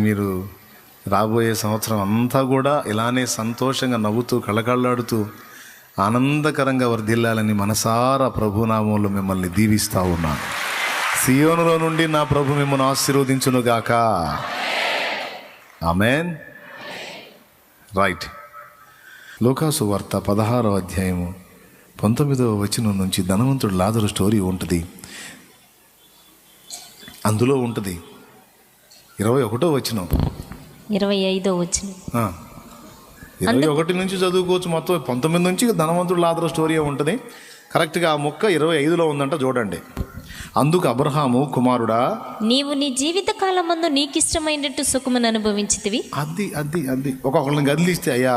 మీరు రాబోయే సంవత్సరం అంతా కూడా ఇలానే సంతోషంగా నవ్వుతూ కళకళలాడుతూ ఆనందకరంగా వర్ధిల్లాలని మనసారా ప్రభునామంలో మిమ్మల్ని దీవిస్తూ ఉన్నాను. సియోనులో నుండి నా ప్రభు మిమ్మల్ని ఆశీర్వదించునుగాక. ఆమేన్. రైట్. లూకాసు వార్త 16వ అధ్యాయము 19వ వచనం నుంచి ధనవంతుడు లాజరు స్టోరీ ఉంటుంది. అందులో ఉంటుంది 21వ వచనం, 25వ వచనం, 21 నుంచి చదువుకోవచ్చు. మొత్తం 19 నుంచి ధనవంతుడు లాజరు స్టోరీ ఉంటుంది. కరెక్ట్గా ఆ మొక్క 25లో ఉందంట, చూడండి. అందుకు అబ్రహాము, కుమారుడా, నీవు నీ జీవిత కాలమందు నీకిష్టమైనట్టు సుఖమును అనుభవించితివి. అది ఒక్కొక్కరిని గదిలిస్తే, అయ్యా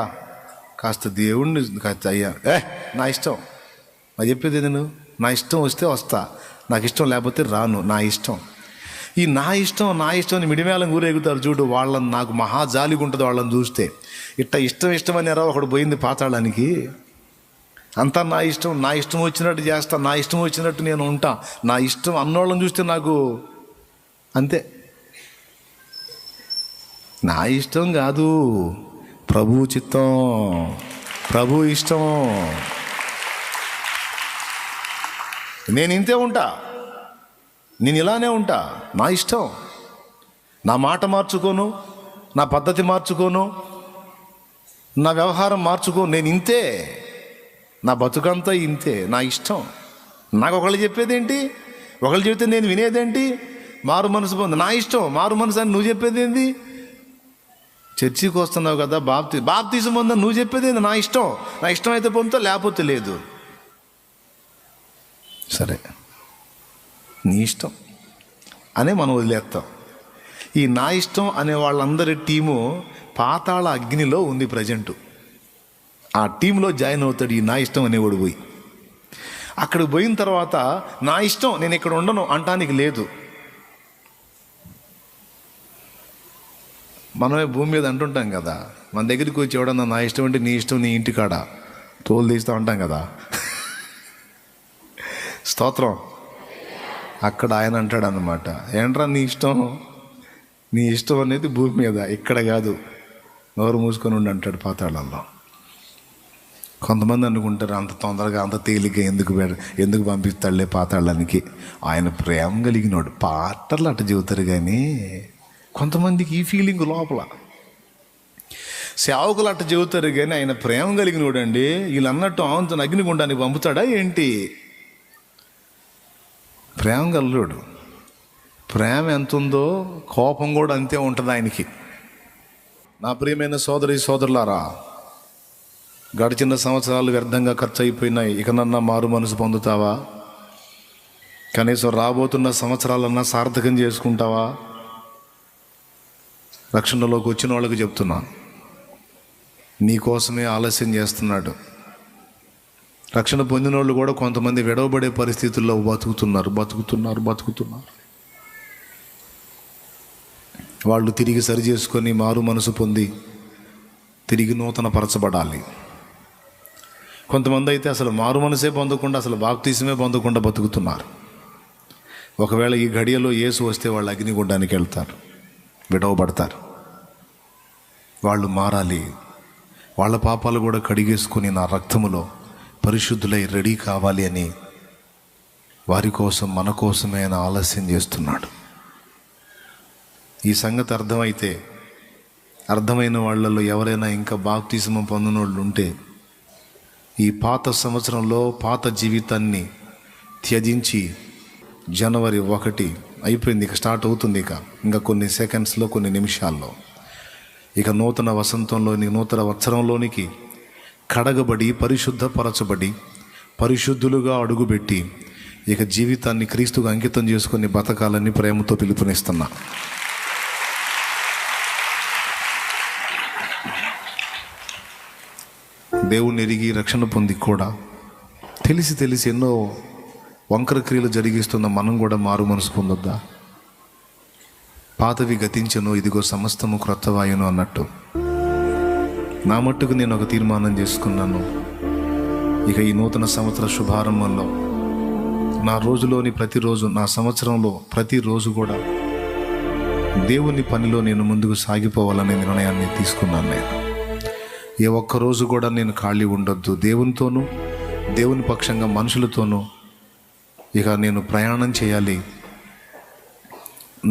కాస్త దేవుణ్ణి కాస్త, అయ్యా నా ఇష్టం, అది చెప్పేది నేను, నా ఇష్టం వస్తే వస్తా, నాకు ఇష్టం లేకపోతే రాను, నా ఇష్టం. ఈ నా ఇష్టం అని మిడిమేళం ఊరేగుతారు చూడు, వాళ్ళని నాకు మహా జాలిగా ఉంటుంది. వాళ్ళని చూస్తే ఇష్టం అని ఎరా ఒకడు పోయింది పాతాళానికి. అంతా నా ఇష్టం వచ్చినట్టు చేస్తా, నా ఇష్టం వచ్చినట్టు నేను ఉంటా, నా ఇష్టం అన్నోళ్ళని చూస్తే నాకు అంతే. నా ఇష్టం కాదు, ప్రభు చిత్తం, ప్రభు ఇష్టం. నేను ఇంతే ఉంటా, నేను ఇలానే ఉంటా, నా ఇష్టం. నా మాట మార్చుకోను, నా పద్ధతి మార్చుకోను, నా వ్యవహారం మార్చుకోను, నేను ఇంతే, నా బతుకంతా ఇంతే, నా ఇష్టం. నాకు ఒకళ్ళు చెప్పేదేంటి, ఒకళ్ళు చెబితే నేను వినేదేంటి? మారు మనసు పొంది, నా ఇష్టం. మారు మనసు అని నువ్వు చెప్పేది ఏంది? చర్చికి వస్తున్నావు కదా, బాప్తిజం పొందని నువ్వు చెప్పేది ఏంది? నా ఇష్టం అయితే పొందుతా, లేకపోతే లేదు. సరే, నీ ఇష్టం అనే మనం వదిలేస్తాం. ఈ నా ఇష్టం అనే వాళ్ళందరి టీము పాతాళ అగ్నిలో ఉంది ప్రజెంటు. ఆ టీంలో జాయిన్ అవుతాడు ఈ నా ఇష్టం అనేవాడు. పోయి అక్కడికి పోయిన తర్వాత నా ఇష్టం, నేను ఇక్కడ ఉండను అంటానికి లేదు. మనమే భూమి మీద అంటుంటాం కదా, మన దగ్గరికి వచ్చి ఎవడన్నా నా ఇష్టం అంటే నీ ఇష్టం, నీ ఇంటికాడ తోలు తీస్తూ ఉంటాం కదా. స్తోత్రం. అక్కడ ఆయన అంటాడు అన్నమాట, ఏంట్రా నీ ఇష్టం అనేది భూమి మీద, ఇక్కడ కాదు, నోరు మూసుకొని ఉండి అంటాడు పాతాళంలో. కొంతమంది అనుకుంటారు అంత తొందరగా అంత తేలిగ్గా ఎందుకు పంపిస్తాడులే పాతాళానికి, ఆయన ప్రేమ కలిగినోడు. పాటలు అట్ట చెబుతారు కానీ కొంతమందికి ఈ ఫీలింగ్ లోపల. సేవకులు అట్ట చెబుతారు కానీ ఆయన ప్రేమ కలిగినోడు అండి. వీళ్ళు అన్నట్టు ఆవంతో అగ్నిగుండానికి పంపుతాడా ఏంటి? ప్రేమ గలడు. ప్రేమ ఎంత ఉందో కోపం కూడా అంతే ఉంటుంది ఆయనకి. నా ప్రియమైన సోదరులారా, గడిచిన సంవత్సరాలు వ్యర్థంగా ఖర్చు అయిపోయినాయి. ఇకనన్నా మారు మనసు పొందుతావా? కనీసం రాబోతున్న సంవత్సరాలన్నా సార్థకం చేసుకుంటావా? రక్షణలోకి వచ్చిన వాళ్ళకి చెప్తున్నా, నీకోసమే ఆలస్యం చేస్తున్నాడు. రక్షణ పొందిన వాళ్ళు కూడా కొంతమంది విడవబడే పరిస్థితుల్లో బతుకుతున్నారు. వాళ్ళు తిరిగి సరి చేసుకొని మారు మనసు పొంది తిరిగి నూతన పరచబడాలి. కొంతమంది అయితే అసలు మారు మనసే పొందకుండా, అసలు బాప్తిసమే పొందకుండా బతుకుతున్నారు. ఒకవేళ ఈ గడియలో యేసు వస్తే వాళ్ళు అగ్నిగుండానికి వెళ్తారు, విడవబడతారు. వాళ్ళు మారాలి, వాళ్ళ పాపాలు కూడా కడిగేసుకొని నా రక్తములో పరిశుద్ధులై రెడీ కావాలి అని వారి కోసం, మన కోసమే ఆయన ఆలస్యం చేస్తున్నాడు. ఈ సంగతి అర్థమైన వాళ్ళలో ఎవరైనా ఇంకా బాప్తిస్మం పొందిన వాళ్ళు ఉంటే, ఈ పాత సంవత్సరంలో పాత జీవితాన్ని త్యజించి జనవరి 1 అయిపోయింది, ఇక స్టార్ట్ అవుతుంది. ఇంకా కొన్ని సెకండ్స్లో, కొన్ని నిమిషాల్లో ఇక నూతన వసంతంలోని, నూతన వత్సరంలోనికి కడగబడి, పరిశుద్ధపరచబడి, పరిశుద్ధులుగా అడుగుపెట్టి ఇక జీవితాన్ని క్రీస్తుకు అంకితం చేసుకొని బతకాలని ప్రేమతో పిలుపునిస్తున్నా. దేవుణ్ణి ఎరిగి రక్షణ పొంది కూడా తెలిసి ఎన్నో వంకర క్రియలు జరిగిస్తున్న మనం కూడా మారు మనసు పొందొద్దా? పాతవి గతించను, ఇదిగో సమస్తము క్రొత్తవాయును అన్నట్టు నా మట్టుకు నేను ఒక తీర్మానం చేసుకున్నాను. ఇక ఈ నూతన సంవత్సర శుభారంభంలో నా రోజులోని ప్రతిరోజు, నా సంవత్సరంలో ప్రతిరోజు కూడా దేవుని పనిలో నేను ముందుకు సాగిపోవాలనే నిర్ణయాన్ని తీసుకున్నాను. నేను ఏ ఒక్కరోజు కూడా నేను ఖాళీ ఉండొద్దు. దేవునితోనూ దేవుని పక్షంగా మనుషులతోనూ ఇక నేను ప్రయాణం చేయాలి.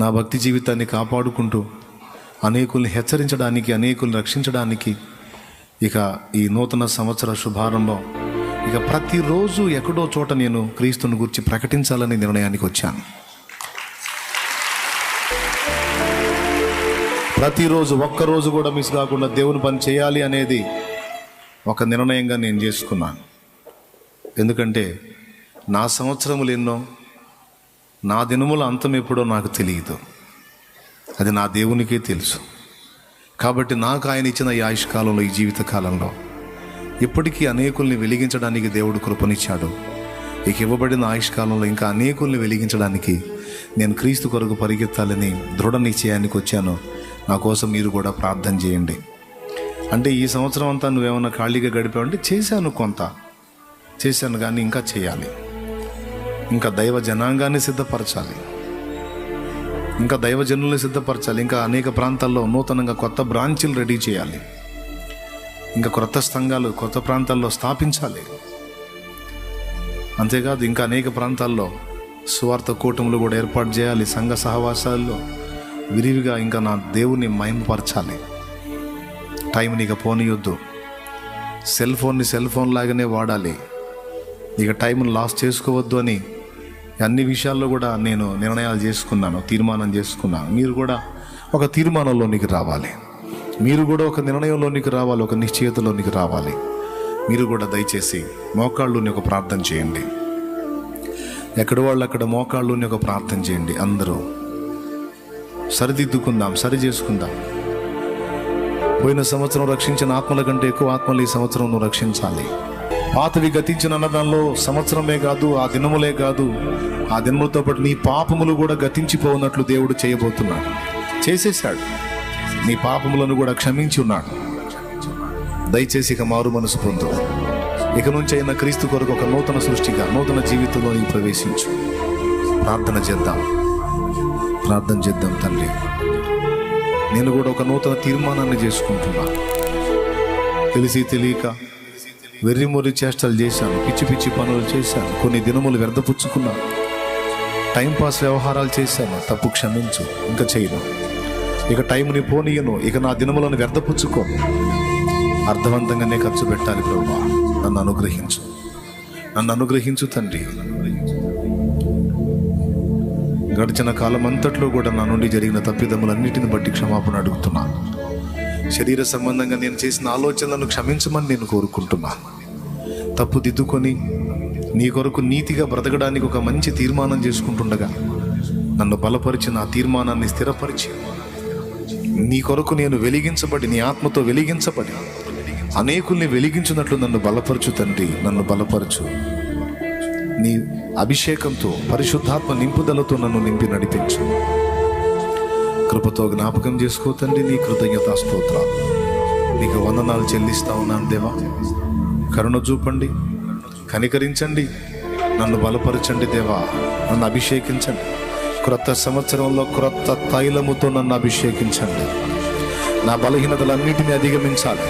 నా భక్తి జీవితాన్ని కాపాడుకుంటూ అనేకుల్ని హెచ్చరించడానికి, అనేకుల్ని రక్షించడానికి ఇక ఈ నూతన సంవత్సర శుభారంభం ఇక ప్రతిరోజు ఎక్కడో చోట నేను క్రీస్తుని గురించి ప్రకటించాలనే నిర్ణయానికి వచ్చాను. ప్రతిరోజు ఒక్కరోజు కూడా మిస్ కాకుండా దేవుని పని చేయాలి అనేది ఒక నిర్ణయంగా నేను చేసుకున్నాను. ఎందుకంటే నా సంవత్సరములు ఎన్నో, నా దినముల అంతం ఎప్పుడో నాకు తెలియదు. అది నా దేవునికే తెలుసు. కాబట్టి నాకు ఆయన ఇచ్చిన ఈ ఆయుష్కాలంలో, ఈ జీవిత కాలంలో ఇప్పటికీ అనేకుల్ని వెలిగించడానికి దేవుడు కృపనిచ్చాడు. ఇక ఇవ్వబడిన ఆయుష్కాలంలో ఇంకా అనేకుల్ని వెలిగించడానికి నేను క్రీస్తు కొరకు పరిగెత్తాలని దృఢ నిశ్చయానికి వచ్చాను. నా కోసం మీరు కూడా ప్రార్థన చేయండి. అంటే ఈ సంవత్సరం అంతా నువ్వేమన్నా ఖాళీగా గడిపావంటే కొంత చేశాను, కానీ ఇంకా చేయాలి. ఇంకా దైవ జనాంగాన్ని సిద్ధపరచాలి, ఇంకా దైవజనుల్ని సిద్ధపరచాలి. ఇంకా అనేక ప్రాంతాల్లో నూతనంగా కొత్త బ్రాంచీలు రెడీ చేయాలి. ఇంకా కొత్త సంఘాలు కొత్త ప్రాంతాల్లో స్థాపించాలి. అంతేకాదు ఇంకా అనేక ప్రాంతాల్లో సువార్త కూటములు కూడా ఏర్పాటు చేయాలి. సంఘ సహవాసాల్లో విరివిగా ఇంకా నా దేవుని మహిమపరచాలి. టైం నీకు పోనీయొద్దు. సెల్ ఫోన్ లాగానే వాడాలి. ఇక టైంను లాస్ చేసుకోవద్దు అని అన్ని విషయాల్లో కూడా నేను నిర్ణయాలు చేసుకున్నాను, తీర్మానం చేసుకున్నాను. మీరు కూడా ఒక తీర్మానంలోనికి రావాలి. మీరు కూడా ఒక నిర్ణయంలోనికి రావాలి, ఒక నిశ్చయితలోనికి రావాలి. మీరు కూడా దయచేసి మోకాళ్ళుని ఒక ప్రార్థన చేయండి. ఎక్కడ వాళ్ళు అక్కడ మోకాళ్ళుని ఒక ప్రార్థన చేయండి. అందరూ సరిదిద్దుకుందాం, సరి చేసుకుందాం. పోయిన సంవత్సరం రక్షించిన ఆత్మల కంటే ఎక్కువ ఆత్మలు ఈ సంవత్సరం నువ్వు రక్షించాలి. పాతవి గతించిన అన్నదానిలో సంవత్సరమే కాదు, ఆ దినములే కాదు, ఆ దినములతో పాటు నీ పాపములు కూడా గతించిపోనట్లు దేవుడు చేయబోతున్నాడు. చేసేశాడు. నీ పాపములను కూడా క్షమించి ఉన్నాడు. దయచేసి ఇక మారు మనసు పొందు. ఇక నుంచి అయినా క్రీస్తు కొరకు ఒక నూతన సృష్టిగా, నూతన జీవితంలో నీకు ప్రవేశించు. ప్రార్థన చేద్దాం తండ్రి. నేను కూడా ఒక నూతన తీర్మానాన్ని చేసుకుంటున్నా. తెలిసి తెలియక వెర్రిమొర్రి చేష్టలు చేశాను, పిచ్చి పిచ్చి పనులు చేశాను, కొన్ని దినములు వ్యర్థపుచ్చుకున్నాను, టైంపాస్ వ్యవహారాలు చేశాను. తప్పు క్షమించు. ఇంకా చేయను. ఇక టైంని పోనీయను. ఇక నా దినములను వ్యర్థపుచ్చుకోను. అర్థవంతంగానే ఖర్చు పెట్టాలి. ప్రభువా, నన్ను అనుగ్రహించు తండ్రి. గడిచిన కాలం అంతట్లో కూడా నా నుండి జరిగిన తప్పిదములన్నిటిని బట్టి క్షమాపణ అడుగుతున్నాను. శరీర సంబంధంగా నేను చేసిన ఆలోచనలను క్షమించమని నేను కోరుకుంటున్నాను. తప్పు దిద్దుకొని నీ కొరకు నీతిగా బ్రతకడానికి ఒక మంచి తీర్మానం చేసుకుంటుండగా నన్ను బలపరిచి, నా తీర్మానాన్ని స్థిరపరిచి, నీ కొరకు నేను వెలిగించబడి, నీ ఆత్మతో వెలిగించబడి అనేకుల్ని వెలిగించినట్లు నన్ను బలపరచు తండ్రి. నన్ను బలపరచు. నీ అభిషేకంతో, పరిశుద్ధాత్మ నింపుదలతో నన్ను నింపి నడిపించు. కృపతో జ్ఞాపకం చేసుకో తండ్రి. నీ కృతజ్ఞతా స్తోత్రాలు, నీకు వందనాలు చెల్లిస్తా ఉన్నాను దేవా. కరుణ చూపండి, కనికరించండి, నన్ను బలపరచండి దేవా. నన్ను అభిషేకించండి. క్రొత్త సంవత్సరంలో క్రొత్త తైలముతో నన్ను అభిషేకించండి. నా బలహీనతలన్నిటినీ అధిగమించాలి,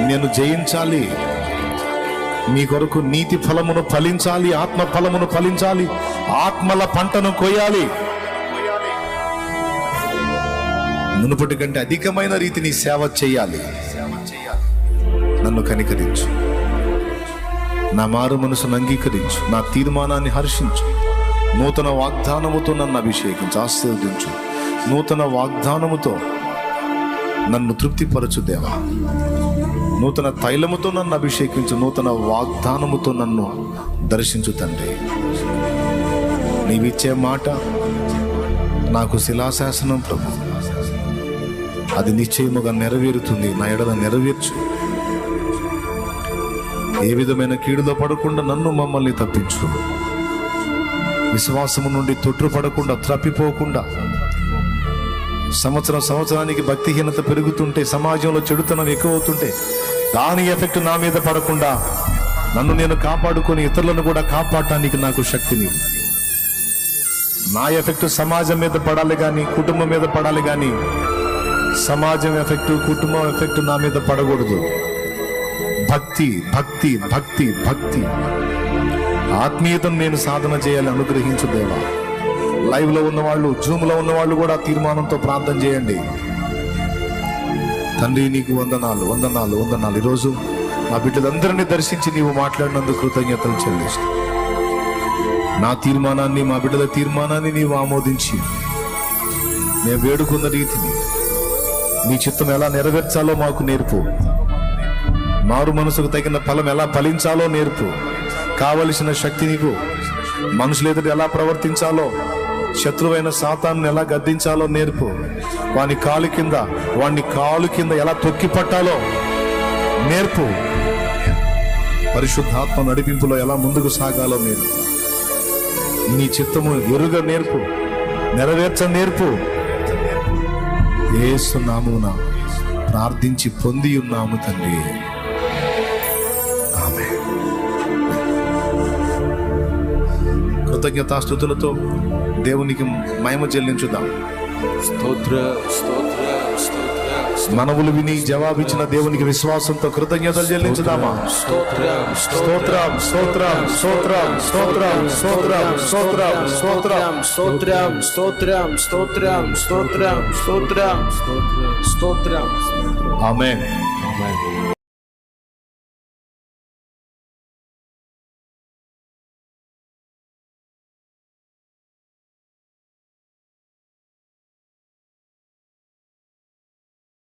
నేను జయించాలి. నీ కొరకు నీతి ఫలమును ఫలించాలి, ఆత్మ ఫలమును ఫలించాలి, ఆత్మల పంటను కోయాలి. మునుపటి కంటే అధికమైన రీతిని సేవ చేయాలి. నన్ను కనికరించు. నా మారు మనసును అంగీకరించు. నా తీర్మానాన్ని హర్షించు. నూతన వాగ్దానముతో నన్ను అభిషేకించు, ఆశీర్వదించు. నూతన వాగ్దానముతో నన్ను తృప్తిపరచు దేవా. నూతన తైలముతో నన్ను అభిషేకించు. నూతన వాగ్దానముతో నన్ను దర్శించు తండ్రి. నీవిచ్చే మాట నాకు శిలాశాసనం ప్రభు. అది నిశ్చయముగా నెరవేరుతుంది. నా ఎడల నెరవేర్చు. ఏ విధమైన కీడులో పడకుండా నన్ను, మమ్మల్ని తప్పించు. విశ్వాసము నుండి తొట్టుపడకుండా, త్రప్పిపోకుండా, సంవత్సరానికి భక్తిహీనత పెరుగుతుంటే, సమాజంలో చెడుతనం ఎక్కువ అవుతుంటే దాని ఎఫెక్ట్ నా మీద పడకుండా నన్ను నేను కాపాడుకొని ఇతరులను కూడా కాపాడటానికి నాకు శక్తిని. నా ఎఫెక్ట్ సమాజం మీద పడాలి కానీ, కుటుంబం మీద పడాలి కానీ, సమాజం ఎఫెక్ట్, కుటుంబం ఎఫెక్ట్ నా మీద పడకూడదు. భక్తి భక్తి భక్తి భక్తి ఆత్మీయతను నేను సాధన చేయాలి. అనుగ్రహించు దేవా. లైవ్లో ఉన్నవాళ్ళు, జూమ్లో ఉన్నవాళ్ళు కూడా తీర్మానంతో ప్రార్థన చేయండి. తండ్రి నీకు వందనాలు వందనాలు వందనాలు. ఈరోజు నా బిడ్డలందరినీ దర్శించి నీవు మాట్లాడినందుకు కృతజ్ఞతలు చెల్లిస్తూ, నా తీర్మానాన్ని, మా బిడ్డల తీర్మానాన్ని నీవు ఆమోదించి, మేము వేడుకున్న రీతిని నీ చిత్తం ఎలా నెరవేర్చాలో మాకు నేర్పు. మారు మనసుకు తగిన ఫలం ఎలా ఫలించాలో నేర్పు. కావలసిన శక్తి నీకు. మనుషులు ఎదుట ఎలా ప్రవర్తించాలో, శత్రువైన సాతాను ఎలా గద్దించాలో నేర్పు. వాని కాలు కింద ఎలా తొక్కి పట్టాలో నేర్పు. పరిశుద్ధాత్మ నడిపింపులో ఎలా ముందుకు సాగాలో నేర్పు. నీ చిత్తము ఎరుగ నేర్పు, నెరవేర్చ నేర్పు. యేసు నామమున ప్రార్థించి పొంది ఉన్నాము తండ్రి. ఆమేన్. కృతజ్ఞతాస్తుతులతో దేవునికి మహిమ చెల్లించుదాం. మనవులు విని జవాబిచ్చిన దేవునికి విశ్వాసంతో కృతజ్ఞతలు చెల్లించుదామా? స్తోత్రం స్తోత్రం స్తోత్రం స్తోత్రం స్తోత్రం స్తోత్రం స్తోత్రం స్తోత్రం స్తోత్రం స్తోత్రం స్తోత్రం స్తోత్రం స్తోత్రం స్తోత్రం. ఆమేన్.